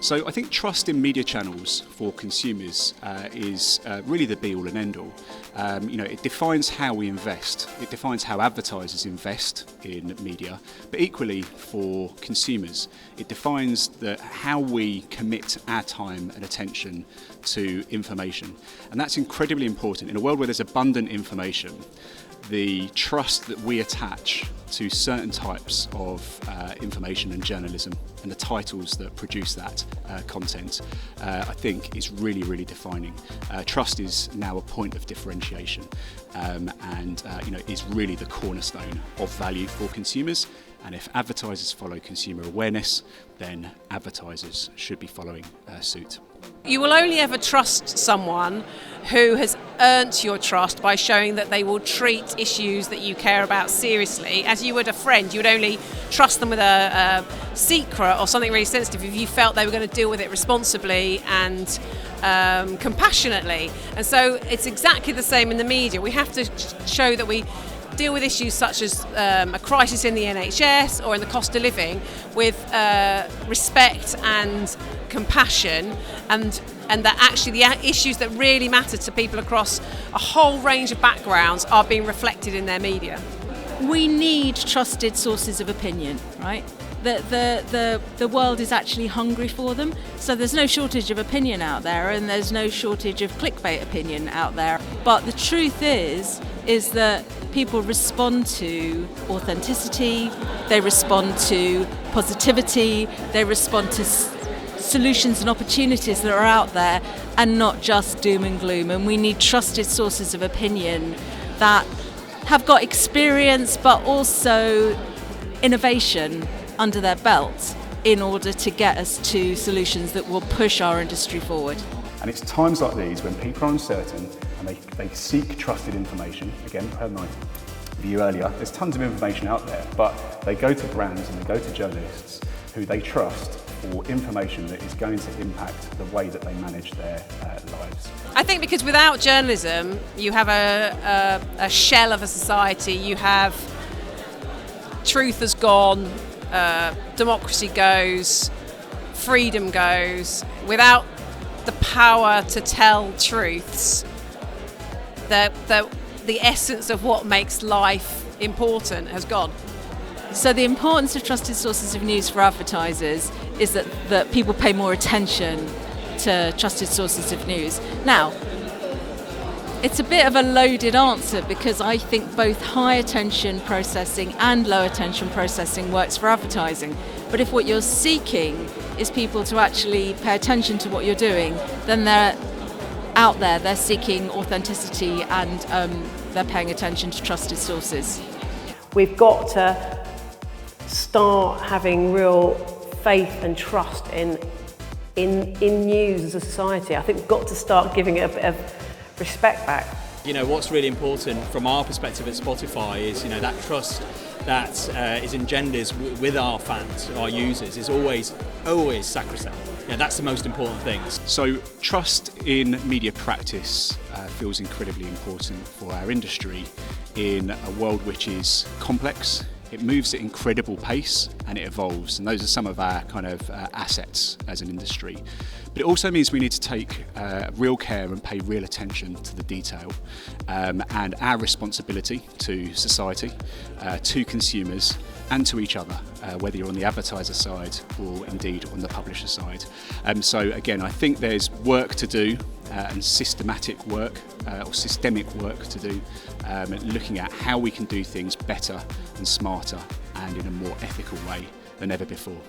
So I think trust in media channels for consumers is really the be-all and end-all. It defines how we invest. It defines how advertisers invest in media, but equally for consumers, it defines how we commit our time and attention to information. And that's incredibly important. In a world where there's abundant information, the trust that we attach to certain types of information and journalism and the titles that produce that content, I think is really, really defining. Trust is now a point of differentiation and is really the cornerstone of value for consumers. And if advertisers follow consumer awareness, then advertisers should be following suit. You will only ever trust someone who has earned your trust by showing that they will treat issues that you care about seriously. As you would a friend, you would only trust them with a secret or something really sensitive if you felt they were going to deal with it responsibly and compassionately. And so it's exactly the same in the media. We have to show that we deal with issues such as a crisis in the NHS or in the cost of living with respect and compassion, and that actually the issues that really matter to people across a whole range of backgrounds are being reflected in their media. We need trusted sources of opinion, right? The world is actually hungry for them, so there's no shortage of opinion out there, and there's no shortage of clickbait opinion out there. But the truth is that people respond to authenticity, they respond to positivity, they respond to solutions and opportunities that are out there, and not just doom and gloom. And we need trusted sources of opinion that have got experience but also innovation under their belt in order to get us to solutions that will push our industry forward. And it's times like these when people are uncertain and they seek trusted information. Again, per my view earlier, there's tons of information out there, but they go to brands and they go to journalists who they trust for information that is going to impact the way that they manage their lives. I think because without journalism, you have a shell of a society. You have truth has gone, democracy goes, freedom goes. Without the power to tell truths, the essence of what makes life important has gone. So the importance of trusted sources of news for advertisers is that people pay more attention to trusted sources of news. Now, it's a bit of a loaded answer because I think both high attention processing and low attention processing works for advertising. But if what you're seeking is people to actually pay attention to what you're doing, then they're out there, they're seeking authenticity and they're paying attention to trusted sources. We've got to start having real faith and trust in news as a society. I think we've got to start giving it a bit of respect back. What's really important from our perspective at Spotify is that trust that is engendered with our fans, our users, is always sacrosanct. That's the most important thing. So trust in media practice feels incredibly important for our industry in a world which is complex. It moves at incredible pace and it evolves, and those are some of our kind of assets as an industry. But it also means we need to take real care and pay real attention to the detail and our responsibility to society, to consumers and to each other, whether you're on the advertiser side or indeed on the publisher side. So again, I think there's work to do and systemic work to do, looking at how we can do things better and smarter and in a more ethical way than ever before.